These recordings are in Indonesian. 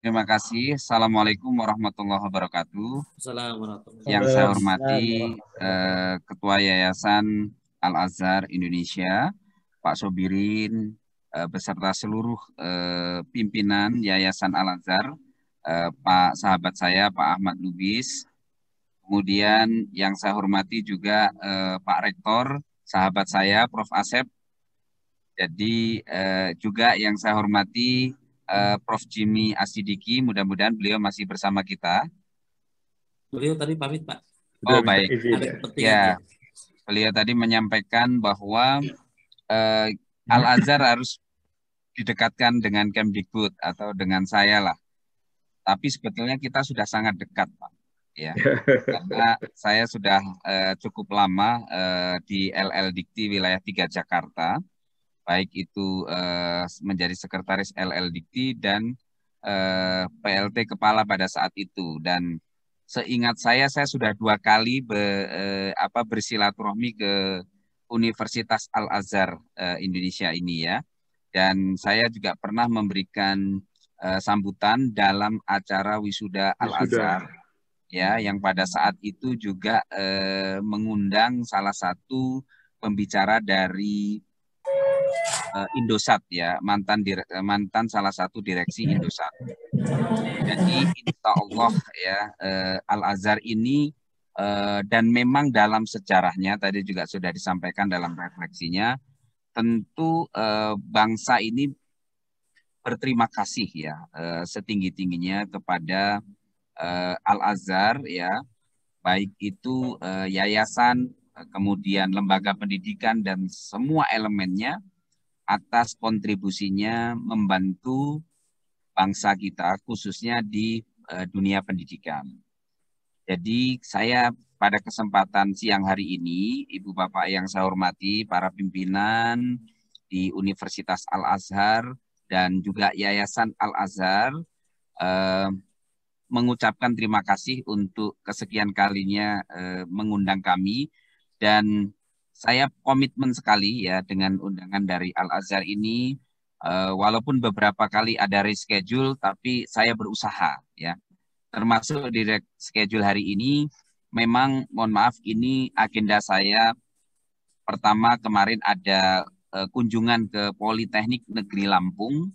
Terima kasih. Assalamualaikum warahmatullahi wabarakatuh. Assalamualaikum warahmatullahi Yang saya wabarakatuh. hormati Waalaikumsalam warahmatullahi wabarakatuh. Ketua Yayasan Al-Azhar Indonesia, Pak Sobirin, beserta seluruh pimpinan Yayasan Al-Azhar, Pak sahabat saya, Pak Ahmad Lubis. Kemudian yang saya hormati juga Pak Rektor, sahabat saya, Prof. Asep. Jadi juga yang saya hormati Prof. Jimmy Asidiki, mudah-mudahan beliau masih bersama kita. Beliau tadi pamit, Pak. Sudah Oh minta baik, izin Ada ya. kepentingan dia. ya beliau tadi menyampaikan bahwa eh, Al-Azhar harus didekatkan dengan Kemdikbud atau dengan saya lah. Tapi sebetulnya kita sudah sangat dekat, Pak. Ya, karena saya sudah cukup lama di LL Dikti wilayah 3 Jakarta, baik itu menjadi sekretaris LL Dikti dan PLT kepala pada saat itu. Dan seingat saya sudah 2 kali bersilaturahmi ke Universitas Al-Azhar Indonesia ini ya. Dan saya juga pernah memberikan sambutan dalam acara wisuda Sudah. Al-Azhar ya, yang pada saat itu juga mengundang salah satu pembicara dari Indosat ya, mantan salah satu direksi Indosat. Jadi insya Allah ya Al-Azhar ini dan memang dalam sejarahnya tadi juga sudah disampaikan dalam refleksinya, tentu bangsa ini berterima kasih ya setinggi-tingginya kepada Al-Azhar ya, baik itu yayasan, kemudian lembaga pendidikan dan semua elemennya atas kontribusinya membantu bangsa kita khususnya di dunia pendidikan. Jadi saya pada kesempatan siang hari ini, Ibu Bapak yang saya hormati, para pimpinan di Universitas Al-Azhar dan juga Yayasan Al-Azhar, eh, mengucapkan terima kasih untuk kesekian kalinya mengundang kami, dan saya komitmen sekali ya dengan undangan dari Al-Azhar ini, walaupun beberapa kali ada reschedule tapi saya berusaha ya, termasuk di schedule hari ini. Memang mohon maaf, ini agenda saya pertama kemarin ada kunjungan ke Politeknik Negeri Lampung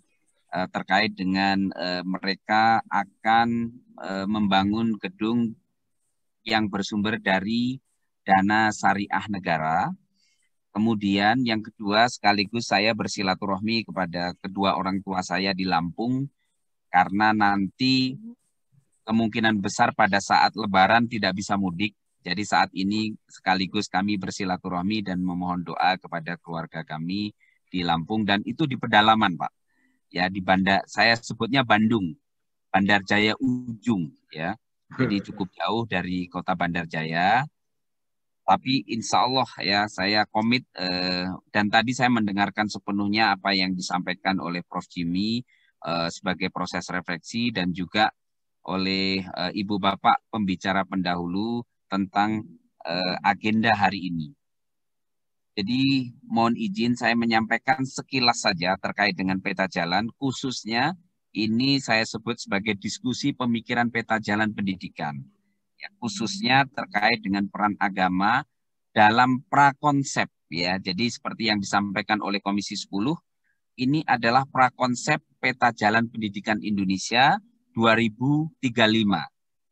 terkait dengan mereka akan membangun gedung yang bersumber dari dana syariah negara. Kemudian yang kedua, sekaligus saya bersilaturahmi kepada kedua orang tua saya di Lampung, karena nanti kemungkinan besar pada saat Lebaran tidak bisa mudik. Jadi saat ini sekaligus kami bersilaturahmi dan memohon doa kepada keluarga kami di Lampung, dan itu di pedalaman, Pak. Ya, di Bandar, saya sebutnya Bandung, Bandar Jaya Ujung ya. Jadi cukup jauh dari kota Bandar Jaya. Tapi insya Allah ya saya komit, dan tadi saya mendengarkan sepenuhnya apa yang disampaikan oleh Prof. Jimmy sebagai proses refleksi dan juga oleh Ibu Bapak pembicara pendahulu tentang agenda hari ini. Jadi mohon izin saya menyampaikan sekilas saja terkait dengan peta jalan, khususnya ini saya sebut sebagai diskusi pemikiran peta jalan pendidikan. Ya, khususnya terkait dengan peran agama dalam prakonsep ya. Jadi seperti yang disampaikan oleh Komisi 10, ini adalah prakonsep peta jalan pendidikan Indonesia 2035.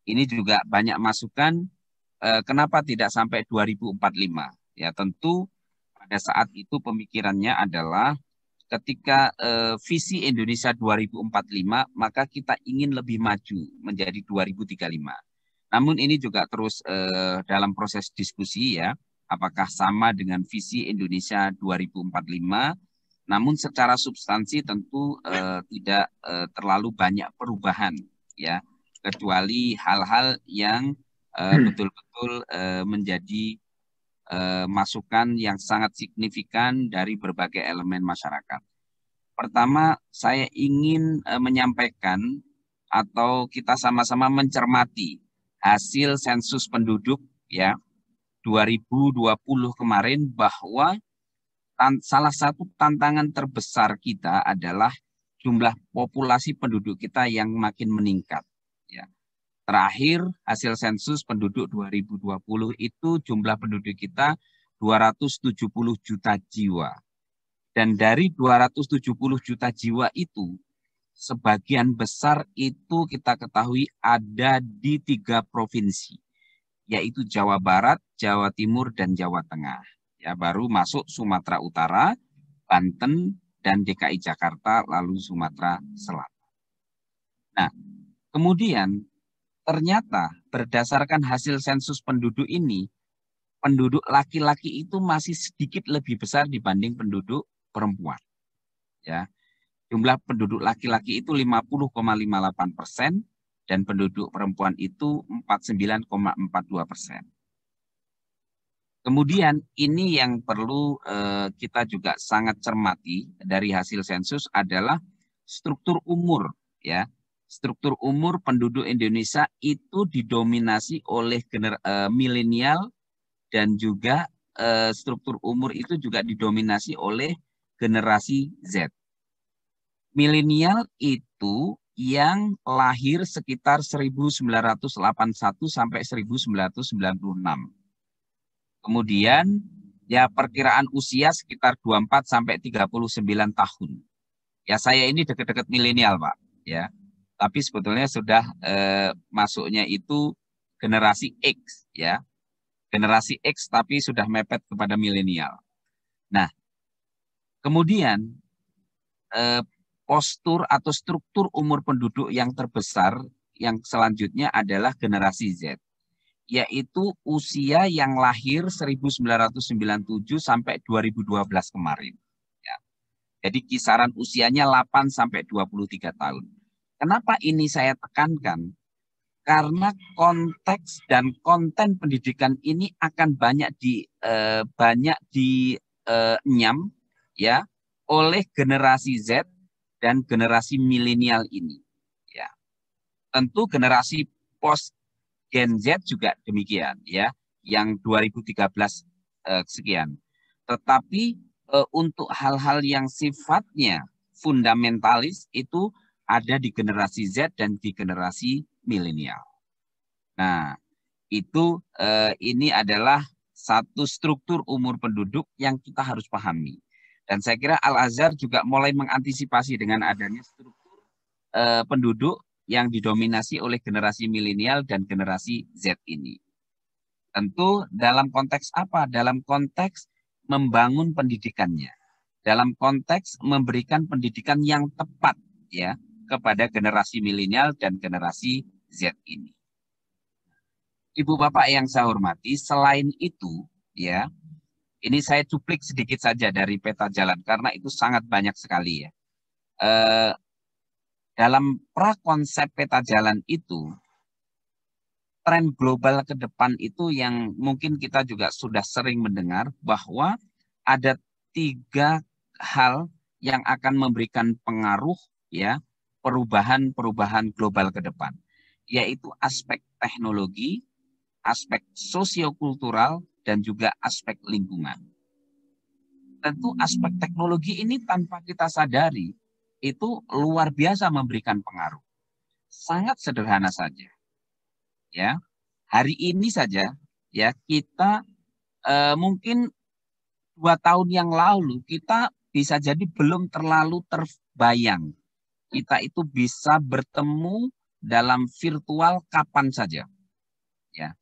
Ini juga banyak masukan kenapa tidak sampai 2045. Ya tentu pada saat itu pemikirannya adalah ketika visi Indonesia 2045, maka kita ingin lebih maju menjadi 2035. Namun ini juga terus dalam proses diskusi ya, apakah sama dengan visi Indonesia 2045. Namun secara substansi tentu tidak terlalu banyak perubahan ya, kecuali hal-hal yang betul-betul menjadi masukan yang sangat signifikan dari berbagai elemen masyarakat. Pertama, saya ingin menyampaikan atau kita sama-sama mencermati hasil sensus penduduk ya 2020 kemarin, bahwa salah satu tantangan terbesar kita adalah jumlah populasi penduduk kita yang makin meningkat. Ya. Terakhir hasil sensus penduduk 2020 itu jumlah penduduk kita 270 juta jiwa. Dan dari 270 juta jiwa itu, sebagian besar itu kita ketahui ada di 3 provinsi, yaitu Jawa Barat, Jawa Timur, dan Jawa Tengah. Ya, baru masuk Sumatera Utara, Banten, dan DKI Jakarta, lalu Sumatera Selatan. Nah, kemudian ternyata berdasarkan hasil sensus penduduk ini, penduduk laki-laki itu masih sedikit lebih besar dibanding penduduk perempuan. Ya, jumlah penduduk laki-laki itu 50,58% dan penduduk perempuan itu 49,42%. Kemudian ini yang perlu kita juga sangat cermati dari hasil sensus adalah struktur umur, ya. Struktur umur penduduk Indonesia itu didominasi oleh milenial dan juga struktur umur itu juga didominasi oleh generasi Z. Milenial itu yang lahir sekitar 1981 sampai 1996. Kemudian ya perkiraan usia sekitar 24 sampai 39 tahun. Ya saya ini dekat-dekat milenial, Pak, ya. Tapi sebetulnya sudah masuknya itu generasi X, ya. Generasi X tapi sudah mepet kepada milenial. Nah, kemudian postur atau struktur umur penduduk yang terbesar yang selanjutnya adalah generasi Z, yaitu usia yang lahir 1997 sampai 2012 kemarin. Ya. Jadi kisaran usianya 8 sampai 23 tahun. Kenapa ini saya tekankan? Karena konteks dan konten pendidikan ini akan banyak dinyam ya oleh generasi Z dan generasi milenial ini. Ya. Tentu generasi post Gen Z juga demikian, ya, yang 2013 sekian. Tetapi untuk hal-hal yang sifatnya fundamentalis itu ada di generasi Z dan di generasi milenial. Nah, itu ini adalah satu struktur umur penduduk yang kita harus pahami. Dan saya kira Al-Azhar juga mulai mengantisipasi dengan adanya struktur penduduk yang didominasi oleh generasi milenial dan generasi Z ini. Tentu dalam konteks apa? Dalam konteks membangun pendidikannya. Dalam konteks memberikan pendidikan yang tepat ya kepada generasi milenial dan generasi Z ini. Ibu Bapak yang saya hormati, selain itu ya, ini saya cuplik sedikit saja dari peta jalan karena itu sangat banyak sekali ya. Dalam prakonsep peta jalan itu, tren global ke depan itu yang mungkin kita juga sudah sering mendengar bahwa ada 3 hal yang akan memberikan pengaruh ya perubahan-perubahan global ke depan, yaitu aspek teknologi, aspek sosiokultural, dan juga aspek lingkungan. Tentu aspek teknologi ini tanpa kita sadari itu luar biasa memberikan pengaruh. Sangat sederhana saja. Ya. Hari ini saja ya kita mungkin 2 tahun yang lalu kita bisa jadi belum terlalu terbayang. Kita itu bisa bertemu dalam virtual kapan saja. Ya.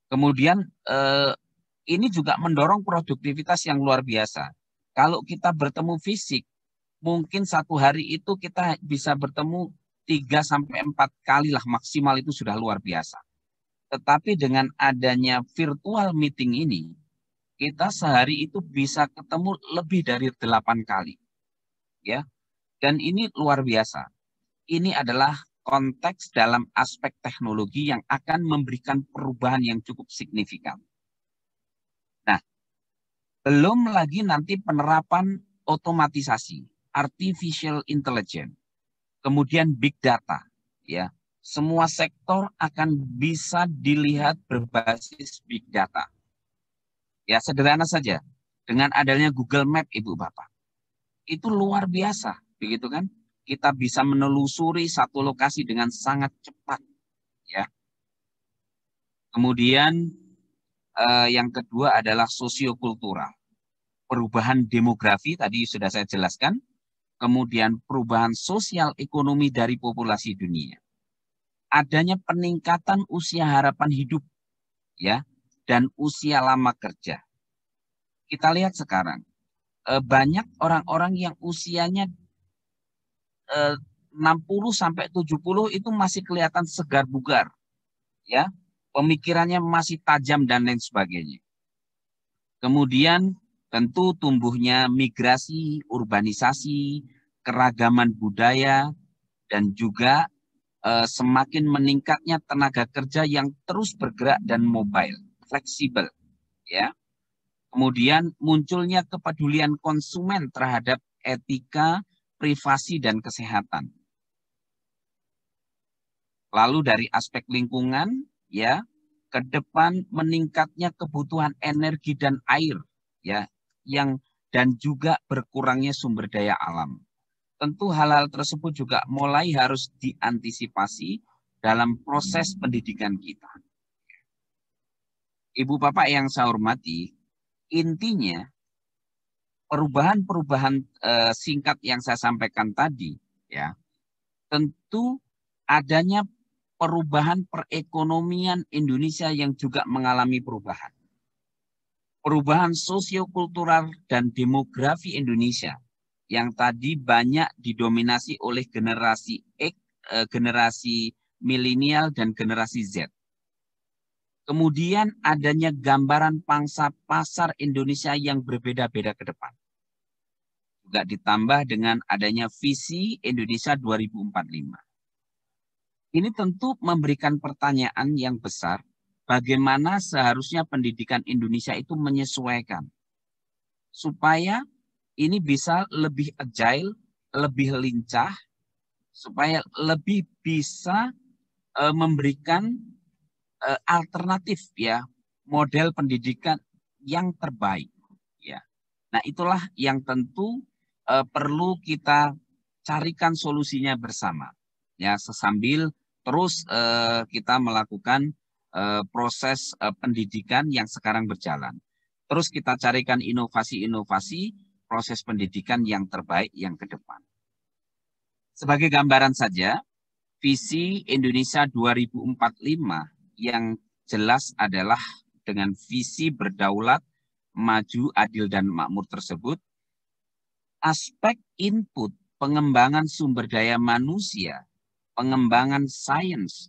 Kemudian ini juga mendorong produktivitas yang luar biasa. Kalau kita bertemu fisik, mungkin 1 hari itu kita bisa bertemu 3-4 kali lah maksimal, itu sudah luar biasa. Tetapi dengan adanya virtual meeting ini, kita sehari itu bisa ketemu lebih dari 8 kali. Ya. Dan ini luar biasa. Ini adalah konteks dalam aspek teknologi yang akan memberikan perubahan yang cukup signifikan. Nah, belum lagi nanti penerapan otomatisasi, artificial intelligence, kemudian big data, ya. Semua sektor akan bisa dilihat berbasis big data. Ya, sederhana saja. Dengan adanya Google Map, Ibu Bapak, itu luar biasa. begitu kan? Kita bisa menelusuri satu lokasi dengan sangat cepat, ya. Kemudian yang kedua adalah sosiokultural. Perubahan demografi tadi sudah saya jelaskan, kemudian perubahan sosial ekonomi dari populasi dunia. Adanya peningkatan usia harapan hidup, ya, dan usia lama kerja. Kita lihat sekarang, banyak orang-orang yang usianya 60 sampai 70 itu masih kelihatan segar bugar, ya. Pemikirannya masih tajam dan lain sebagainya. Kemudian tentu tumbuhnya migrasi, urbanisasi, keragaman budaya, dan juga semakin meningkatnya tenaga kerja yang terus bergerak dan mobile, fleksibel, ya. Kemudian munculnya kepedulian konsumen terhadap etika, privasi, dan kesehatan. Lalu dari aspek lingkungan, ya, ke depan meningkatnya kebutuhan energi dan air, ya, dan juga berkurangnya sumber daya alam. Tentu hal-hal tersebut juga mulai harus diantisipasi dalam proses pendidikan kita. Ibu Bapak yang saya hormati, intinya perubahan-perubahan singkat yang saya sampaikan tadi, ya, tentu adanya perubahan perekonomian Indonesia yang juga mengalami perubahan. Perubahan sosiokultural dan demografi Indonesia yang tadi banyak didominasi oleh generasi X, generasi milenial dan generasi Z. Kemudian adanya gambaran pangsa pasar Indonesia yang berbeda-beda ke depan. Juga ditambah dengan adanya visi Indonesia 2045. Ini tentu memberikan pertanyaan yang besar, bagaimana seharusnya pendidikan Indonesia itu menyesuaikan, supaya ini bisa lebih agile, lebih lincah, supaya lebih bisa memberikan alternatif, ya, model pendidikan yang terbaik, ya. Nah, itulah yang tentu perlu kita carikan solusinya bersama, ya, sesambil terus kita melakukan proses pendidikan yang sekarang berjalan. Terus kita carikan inovasi-inovasi proses pendidikan yang terbaik yang ke depan. Sebagai gambaran saja, visi Indonesia 2045 yang jelas adalah dengan visi berdaulat, maju, adil, dan makmur tersebut, aspek input pengembangan sumber daya manusia, pengembangan sains,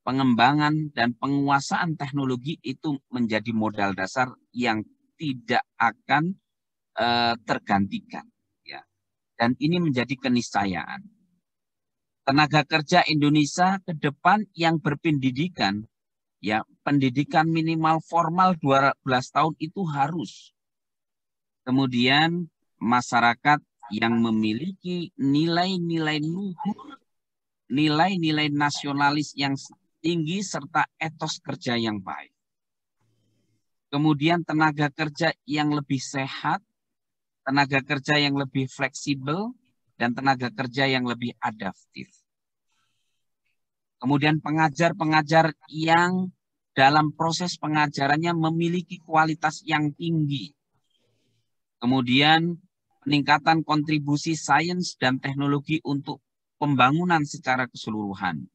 pengembangan dan penguasaan teknologi itu menjadi modal dasar yang tidak akan tergantikan, ya. Dan ini menjadi keniscayaan. Tenaga kerja Indonesia ke depan yang berpendidikan, ya, pendidikan minimal formal 12 tahun itu harus. Kemudian masyarakat yang memiliki nilai-nilai luhur, nilai-nilai nasionalis yang tinggi, serta etos kerja yang baik. Kemudian tenaga kerja yang lebih sehat, tenaga kerja yang lebih fleksibel, dan tenaga kerja yang lebih adaptif. Kemudian pengajar-pengajar yang dalam proses pengajarannya memiliki kualitas yang tinggi. Kemudian peningkatan kontribusi sains dan teknologi untuk pembangunan secara keseluruhan.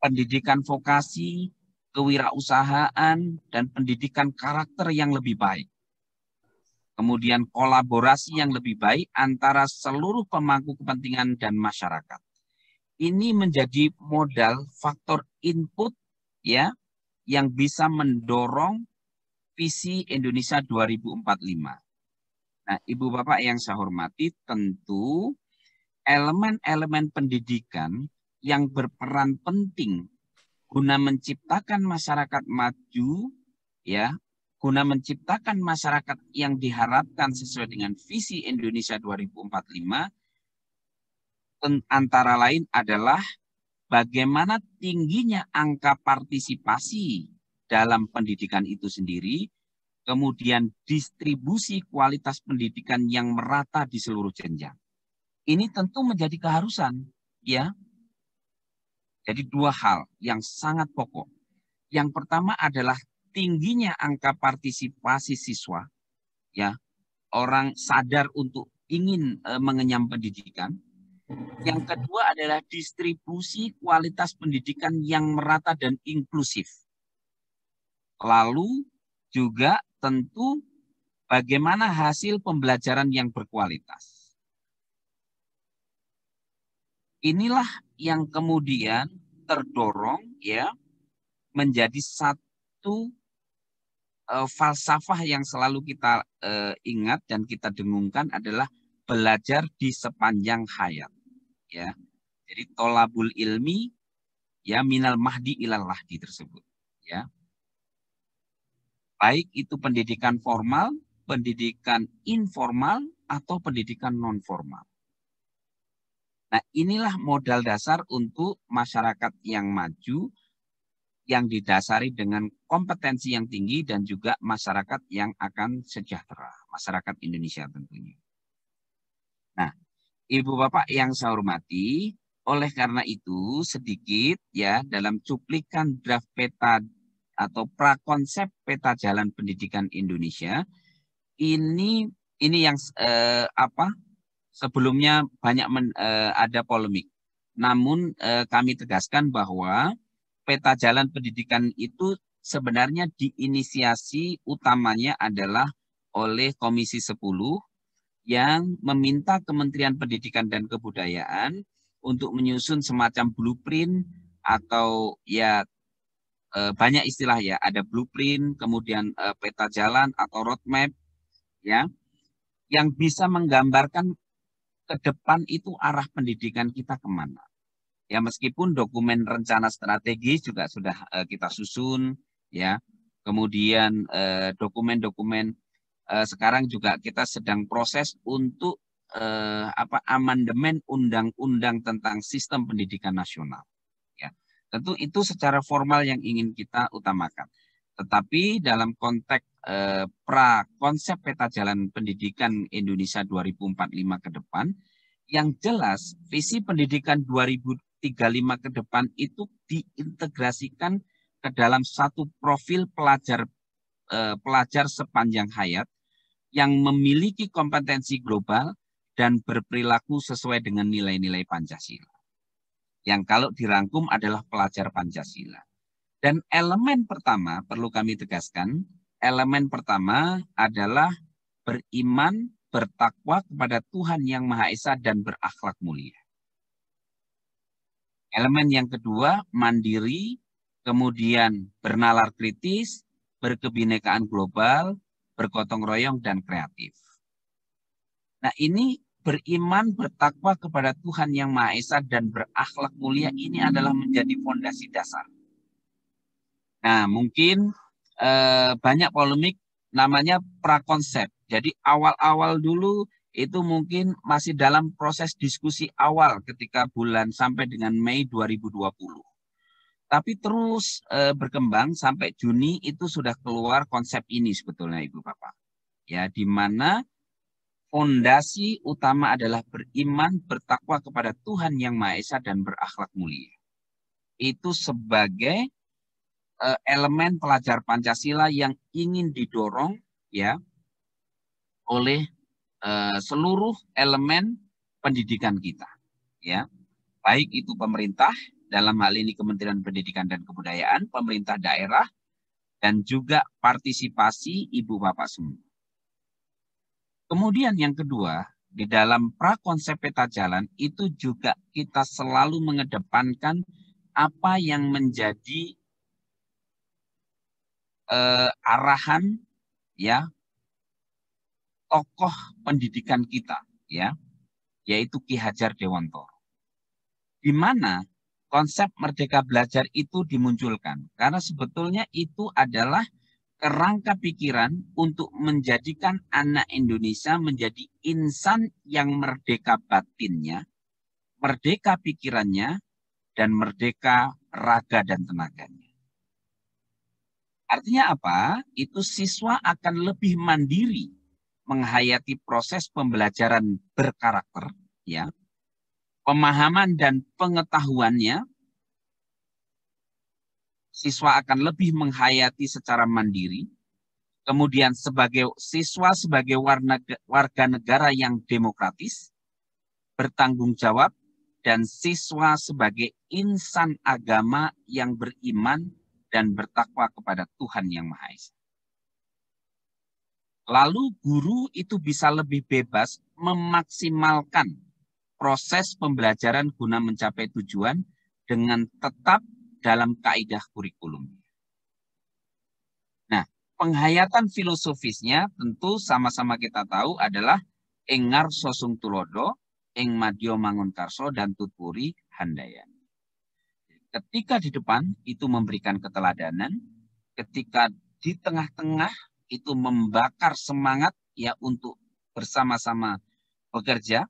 Pendidikan vokasi, kewirausahaan, dan pendidikan karakter yang lebih baik. Kemudian kolaborasi yang lebih baik antara seluruh pemangku kepentingan dan masyarakat. Ini menjadi modal faktor input, ya, yang bisa mendorong visi Indonesia 2045. Nah, Ibu Bapak yang saya hormati, tentu elemen-elemen pendidikan yang berperan penting guna menciptakan masyarakat maju, ya, guna menciptakan masyarakat yang diharapkan sesuai dengan visi Indonesia 2045, antara lain adalah bagaimana tingginya angka partisipasi dalam pendidikan itu sendiri, kemudian distribusi kualitas pendidikan yang merata di seluruh jenjang. Ini tentu menjadi keharusan, ya. Jadi dua hal yang sangat pokok. Yang pertama adalah tingginya angka partisipasi siswa, ya. Orang sadar untuk ingin mengenyam pendidikan. Yang kedua adalah distribusi kualitas pendidikan yang merata dan inklusif. Lalu juga tentu bagaimana hasil pembelajaran yang berkualitas. Inilah yang kemudian terdorong ya menjadi satu falsafah yang selalu kita ingat dan kita dengungkan adalah belajar di sepanjang hayat. Ya, jadi tolabul ilmi ya minal mahdi ilal lahdi tersebut. Ya, baik itu pendidikan formal, pendidikan informal atau pendidikan non formal. Nah, inilah modal dasar untuk masyarakat yang maju yang didasari dengan kompetensi yang tinggi dan juga masyarakat yang akan sejahtera, masyarakat Indonesia tentunya. Nah, Ibu Bapak yang saya hormati, oleh karena itu sedikit ya dalam cuplikan draft peta atau prakonsep peta jalan pendidikan Indonesia ini yang sebelumnya banyak ada polemik. Namun kami tegaskan bahwa peta jalan pendidikan itu sebenarnya diinisiasi utamanya adalah oleh Komisi 10 yang meminta Kementerian Pendidikan dan Kebudayaan untuk menyusun semacam blueprint atau ya banyak istilah ya, ada blueprint, kemudian peta jalan atau roadmap ya, yang bisa menggambarkan ke depan itu arah pendidikan kita kemana. Ya meskipun dokumen rencana strategis juga sudah kita susun ya, kemudian dokumen-dokumen sekarang juga kita sedang proses untuk amandemen undang-undang tentang sistem pendidikan nasional. Ya, tentu itu secara formal yang ingin kita utamakan. Tetapi dalam konteks konsep peta jalan pendidikan Indonesia 2045 ke depan, yang jelas visi pendidikan 2035 ke depan itu diintegrasikan ke dalam satu profil pelajar sepanjang hayat yang memiliki kompetensi global dan berperilaku sesuai dengan nilai-nilai Pancasila. Yang kalau dirangkum adalah pelajar Pancasila. Dan elemen pertama perlu kami tegaskan, elemen pertama adalah beriman, bertakwa kepada Tuhan Yang Maha Esa dan berakhlak mulia. Elemen yang kedua, mandiri, kemudian bernalar kritis, berkebinekaan global, bergotong royong, dan kreatif. Nah ini beriman, bertakwa kepada Tuhan Yang Maha Esa dan berakhlak mulia ini adalah menjadi fondasi dasar. Nah mungkin banyak polemik namanya prakonsep. Jadi awal-awal dulu itu mungkin masih dalam proses diskusi awal ketika bulan sampai dengan Mei 2020. Tapi terus berkembang sampai Juni itu sudah keluar konsep ini sebetulnya Ibu Bapak. Ya, di mana fondasi utama adalah beriman, bertakwa kepada Tuhan Yang Maha Esa dan berakhlak mulia. Itu sebagai elemen pelajar Pancasila yang ingin didorong ya oleh seluruh elemen pendidikan kita. Ya, baik itu pemerintah, dalam hal ini Kementerian Pendidikan dan Kebudayaan, pemerintah daerah, dan juga partisipasi ibu bapak semua. Kemudian yang kedua, di dalam prakonsep peta jalan itu juga kita selalu mengedepankan apa yang menjadi arahan ya tokoh pendidikan kita ya, yaitu Ki Hajar Dewantoro. Di mana konsep Merdeka Belajar itu dimunculkan. Karena sebetulnya itu adalah kerangka pikiran untuk menjadikan anak Indonesia menjadi insan yang merdeka batinnya, merdeka pikirannya, dan merdeka raga dan tenaganya. Artinya apa? Itu siswa akan lebih mandiri menghayati proses pembelajaran berkarakter, ya, pemahaman dan pengetahuannya, siswa akan lebih menghayati secara mandiri. Kemudian siswa sebagai warga negara yang demokratis, bertanggung jawab, dan siswa sebagai insan agama yang beriman dan bertakwa kepada Tuhan Yang Maha Esa. Lalu guru itu bisa lebih bebas memaksimalkan proses pembelajaran guna mencapai tujuan dengan tetap dalam kaidah kurikulum. Nah, penghayatan filosofisnya tentu sama-sama kita tahu adalah engar sosung tulodo, eng madyo mangunkarso, dan tutpuri handayan. Ketika di depan itu memberikan keteladanan, ketika di tengah-tengah itu membakar semangat ya untuk bersama-sama bekerja,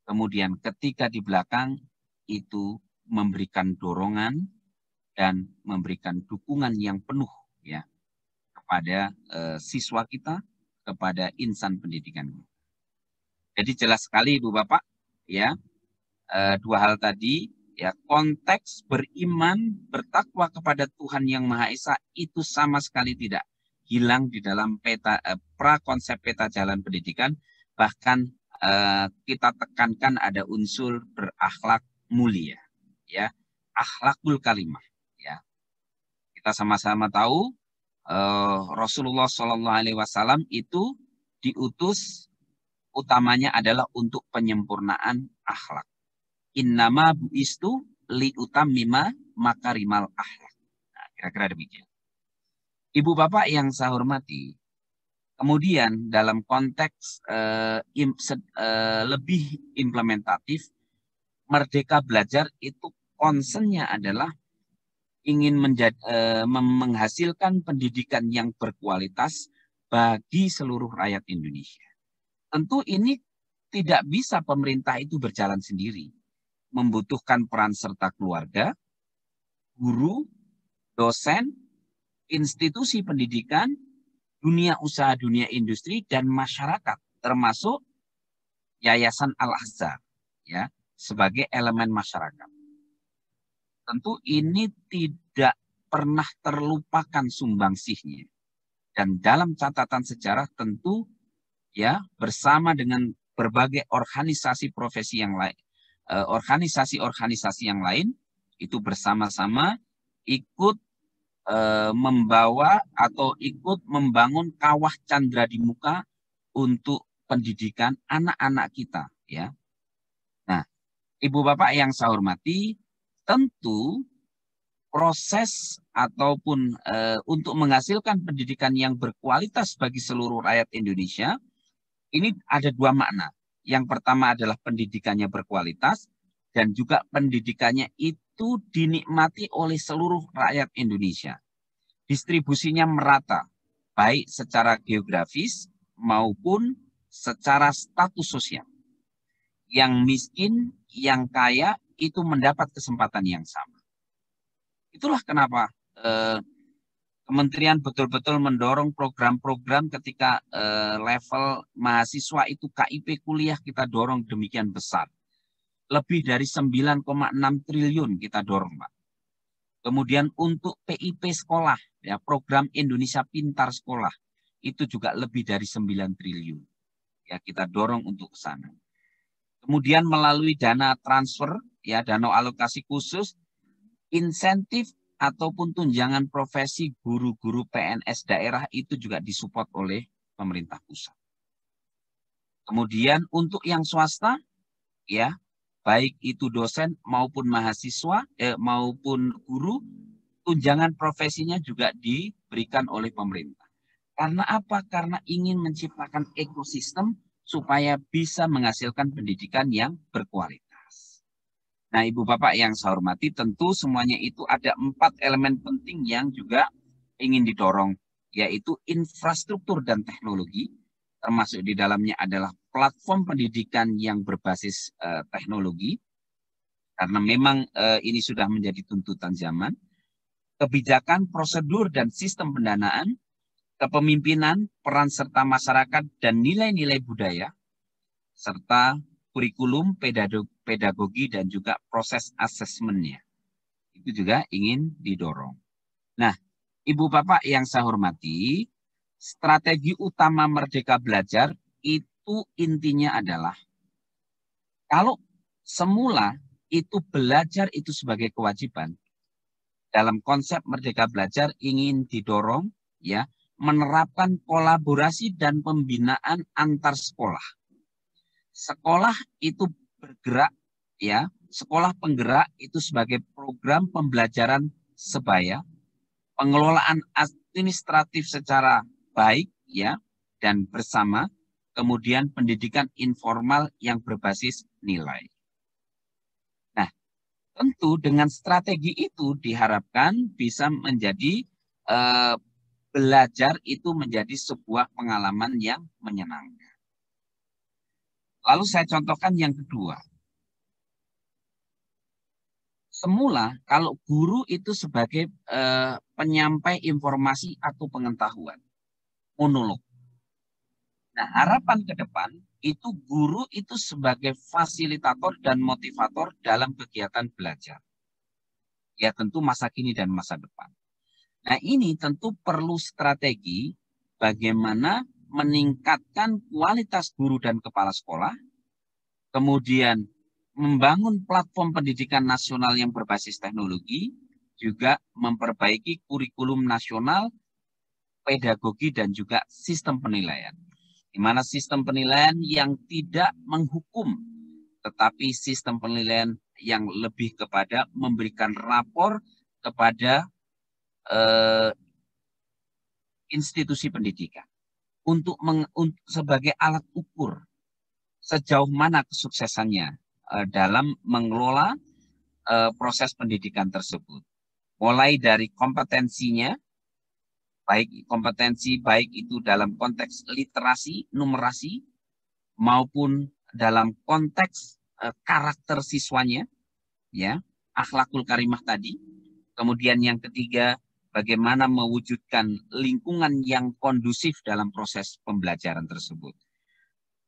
kemudian ketika di belakang itu memberikan dorongan dan memberikan dukungan yang penuh ya kepada siswa kita, kepada insan pendidikan. Jadi jelas sekali Ibu Bapak ya, dua hal tadi ya, konteks beriman bertakwa kepada Tuhan Yang Maha Esa itu sama sekali tidak hilang di dalam prakonsep peta jalan pendidikan. Bahkan kita tekankan ada unsur berakhlak mulia ya, akhlakul kalimah ya. Kita sama-sama tahu Rasulullah SAW itu diutus utamanya adalah untuk penyempurnaan akhlak. Innama bu'istu liutammima makarimal akhlak. Nah, kira-kira demikian. Ibu Bapak yang saya hormati, kemudian dalam konteks lebih implementatif, Merdeka Belajar itu concernnya adalah ingin menghasilkan pendidikan yang berkualitas bagi seluruh rakyat Indonesia. Tentu ini tidak bisa pemerintah itu berjalan sendiri. Membutuhkan peran serta keluarga, guru, dosen, institusi pendidikan, dunia usaha, dunia industri, dan masyarakat, termasuk Yayasan Al-Azhar ya, sebagai elemen masyarakat. Tentu ini tidak pernah terlupakan sumbangsihnya. Dan dalam catatan sejarah tentu ya bersama dengan berbagai organisasi profesi yang lain, organisasi-organisasi yang lain itu bersama-sama ikut membawa atau ikut membangun kawah candra di muka untuk pendidikan anak-anak kita ya. Nah, Ibu Bapak yang saya hormati, tentu proses ataupun untuk menghasilkan pendidikan yang berkualitas bagi seluruh rakyat Indonesia ini ada dua makna. Yang pertama adalah pendidikannya berkualitas dan juga pendidikannya itu dinikmati oleh seluruh rakyat Indonesia. Distribusinya merata, baik secara geografis maupun secara status sosial. Yang miskin, yang kaya itu mendapat kesempatan yang sama. Itulah kenapa Kementerian betul-betul mendorong program-program ketika level mahasiswa itu KIP kuliah kita dorong demikian besar. Lebih dari 9,6 triliun kita dorong, Pak. Kemudian untuk PIP sekolah, ya program Indonesia Pintar Sekolah, itu juga lebih dari 9 triliun. Ya, kita dorong untuk ke sana. Kemudian melalui dana transfer, ya dana alokasi khusus, insentif ataupun tunjangan profesi guru-guru PNS daerah itu juga disupport oleh pemerintah pusat. Kemudian untuk yang swasta, ya baik itu dosen maupun mahasiswa maupun guru, tunjangan profesinya juga diberikan oleh pemerintah. Karena apa? Karena ingin menciptakan ekosistem supaya bisa menghasilkan pendidikan yang berkualitas. Nah, Ibu Bapak yang saya hormati, tentu semuanya itu ada 4 elemen penting yang juga ingin didorong, yaitu infrastruktur dan teknologi, termasuk di dalamnya adalah platform pendidikan yang berbasis teknologi, karena memang ini sudah menjadi tuntutan zaman, kebijakan, prosedur, dan sistem pendanaan, kepemimpinan, peran serta masyarakat, dan nilai-nilai budaya, serta kurikulum, pedagogi, dan juga proses asesmennya. Itu juga ingin didorong. Nah, Ibu Bapak yang saya hormati, strategi utama Merdeka Belajar itu intinya adalah kalau semula itu belajar itu sebagai kewajiban, dalam konsep Merdeka Belajar ingin didorong ya menerapkan kolaborasi dan pembinaan antar sekolah. Sekolah itu bergerak ya, sekolah penggerak itu sebagai program pembelajaran sebaya, pengelolaan administratif secara baik ya dan bersama, kemudian pendidikan informal yang berbasis nilai. Nah, tentu dengan strategi itu diharapkan bisa menjadi belajar itu menjadi sebuah pengalaman yang menyenangkan. Lalu saya contohkan yang kedua. Semula kalau guru itu sebagai penyampai informasi atau pengetahuan, monolog. Nah, harapan ke depan itu guru itu sebagai fasilitator dan motivator dalam kegiatan belajar. Ya tentu masa kini dan masa depan. Nah, ini tentu perlu strategi bagaimana meningkatkan kualitas guru dan kepala sekolah, kemudian membangun platform pendidikan nasional yang berbasis teknologi, juga memperbaiki kurikulum nasional, pedagogi, dan juga sistem penilaian. Di mana sistem penilaian yang tidak menghukum, tetapi sistem penilaian yang lebih kepada memberikan rapor kepada institusi pendidikan untuk sebagai alat ukur sejauh mana kesuksesannya dalam mengelola proses pendidikan tersebut. Mulai dari kompetensinya, baik itu dalam konteks literasi, numerasi, maupun dalam konteks karakter siswanya, ya, akhlakul karimah tadi. Kemudian yang ketiga, bagaimana mewujudkan lingkungan yang kondusif dalam proses pembelajaran tersebut.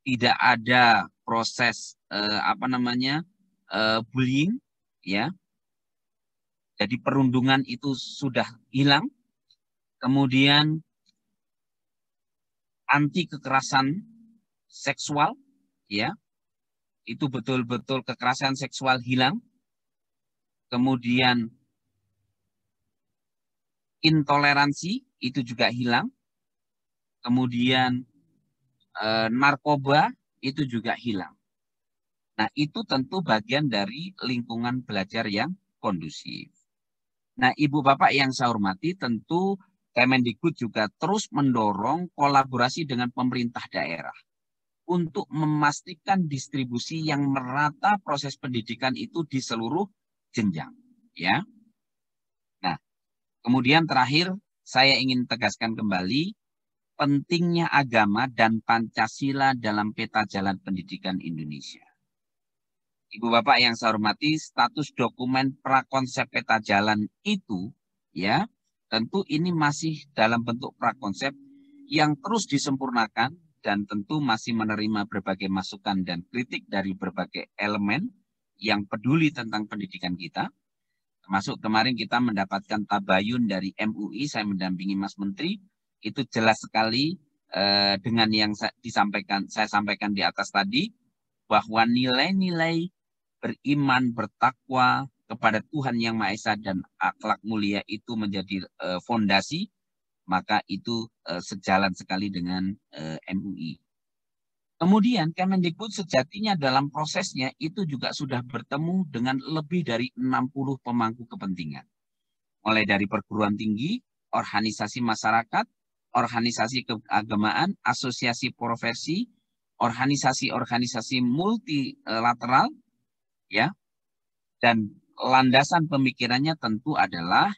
Tidak ada proses bullying, ya. Jadi perundungan itu sudah hilang. Kemudian anti kekerasan seksual, ya, itu betul-betul kekerasan seksual hilang. Kemudian intoleransi itu juga hilang. Kemudian narkoba itu juga hilang. Nah, itu tentu bagian dari lingkungan belajar yang kondusif. Nah, Ibu Bapak yang saya hormati, tentu Kemendikbud juga terus mendorong kolaborasi dengan pemerintah daerah untuk memastikan distribusi yang merata proses pendidikan itu di seluruh jenjang, ya. Nah, kemudian terakhir saya ingin tegaskan kembali pentingnya agama dan Pancasila dalam peta jalan pendidikan Indonesia. Ibu Bapak yang saya hormati, status dokumen prakonsep peta jalan itu, ya, tentu ini masih dalam bentuk prakonsep yang terus disempurnakan dan tentu masih menerima berbagai masukan dan kritik dari berbagai elemen yang peduli tentang pendidikan kita. Termasuk kemarin kita mendapatkan tabayun dari MUI, saya mendampingi Mas Menteri, itu jelas sekali dengan yang saya sampaikan di atas tadi, bahwa nilai-nilai beriman, bertakwa kepada Tuhan Yang Maha Esa dan akhlak mulia itu menjadi fondasi, maka itu sejalan sekali dengan MUI. Kemudian Kemendikbud sejatinya dalam prosesnya itu juga sudah bertemu dengan lebih dari 60 pemangku kepentingan. Mulai dari perguruan tinggi, organisasi masyarakat, organisasi keagamaan, asosiasi profesi, organisasi-organisasi multilateral, ya. Dan landasan pemikirannya tentu adalah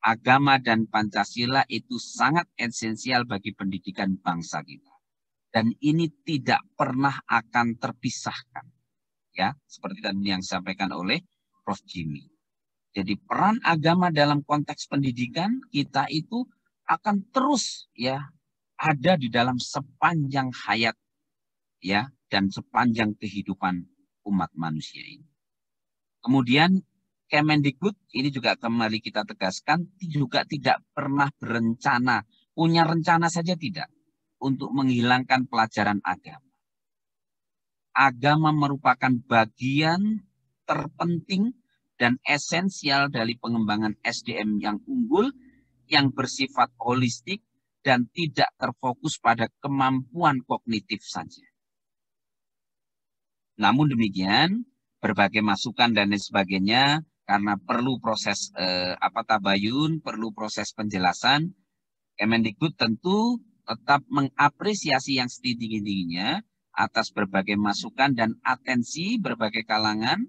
agama dan Pancasila itu sangat esensial bagi pendidikan bangsa kita. Dan ini tidak pernah akan terpisahkan. Ya, seperti tadi yang disampaikan oleh Prof. Jimmy. Jadi peran agama dalam konteks pendidikan kita itu akan terus ya ada di dalam sepanjang hayat ya dan sepanjang kehidupan umat manusia ini. Kemudian Kemendikbud ini juga kembali kita tegaskan juga tidak pernah berencana, punya rencana saja tidak, untuk menghilangkan pelajaran agama. Agama merupakan bagian terpenting dan esensial dari pengembangan SDM yang unggul, yang bersifat holistik dan tidak terfokus pada kemampuan kognitif saja. Namun demikian, berbagai masukan dan lain sebagainya, karena perlu proses tabayun, perlu proses penjelasan, Kemendikbud tentu tetap mengapresiasi yang setinggi-tingginya atas berbagai masukan dan atensi berbagai kalangan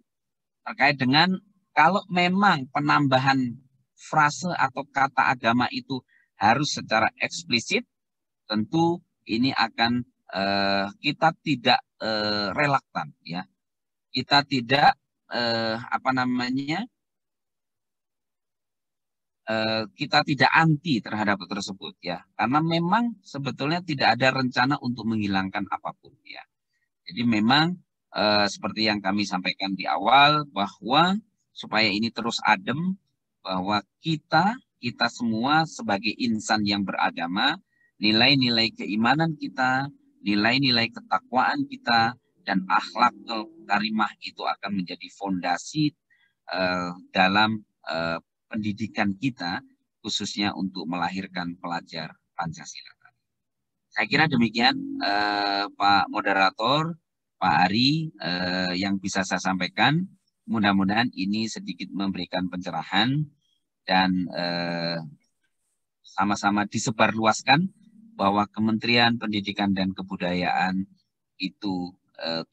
terkait dengan kalau memang penambahan frase atau kata agama itu harus secara eksplisit, tentu ini akan kita tidak relaktan, ya. Kita tidak kita tidak anti terhadap tersebut, ya, karena memang sebetulnya tidak ada rencana untuk menghilangkan apapun, ya. Jadi memang seperti yang kami sampaikan di awal bahwa supaya ini terus adem, bahwa kita semua sebagai insan yang beragama, nilai-nilai keimanan kita, nilai-nilai ketakwaan kita, dan akhlak karimah itu akan menjadi fondasi dalam pendidikan kita, khususnya untuk melahirkan pelajar Pancasila. Saya kira demikian Pak Moderator, Pak Ari, yang bisa saya sampaikan. Mudah-mudahan ini sedikit memberikan pencerahan dan sama-sama disebarluaskan bahwa Kementerian Pendidikan dan Kebudayaan itu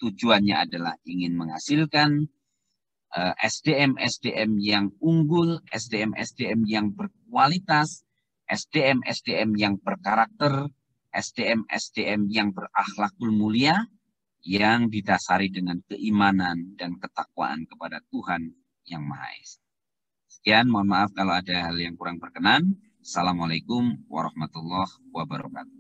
tujuannya adalah ingin menghasilkan SDM-SDM yang unggul, SDM-SDM yang berkualitas, SDM-SDM yang berkarakter, SDM-SDM yang berakhlakul mulia, yang didasari dengan keimanan dan ketakwaan kepada Tuhan Yang Maha Esa. Sekian, mohon maaf kalau ada hal yang kurang berkenan. Assalamualaikum warahmatullahi wabarakatuh.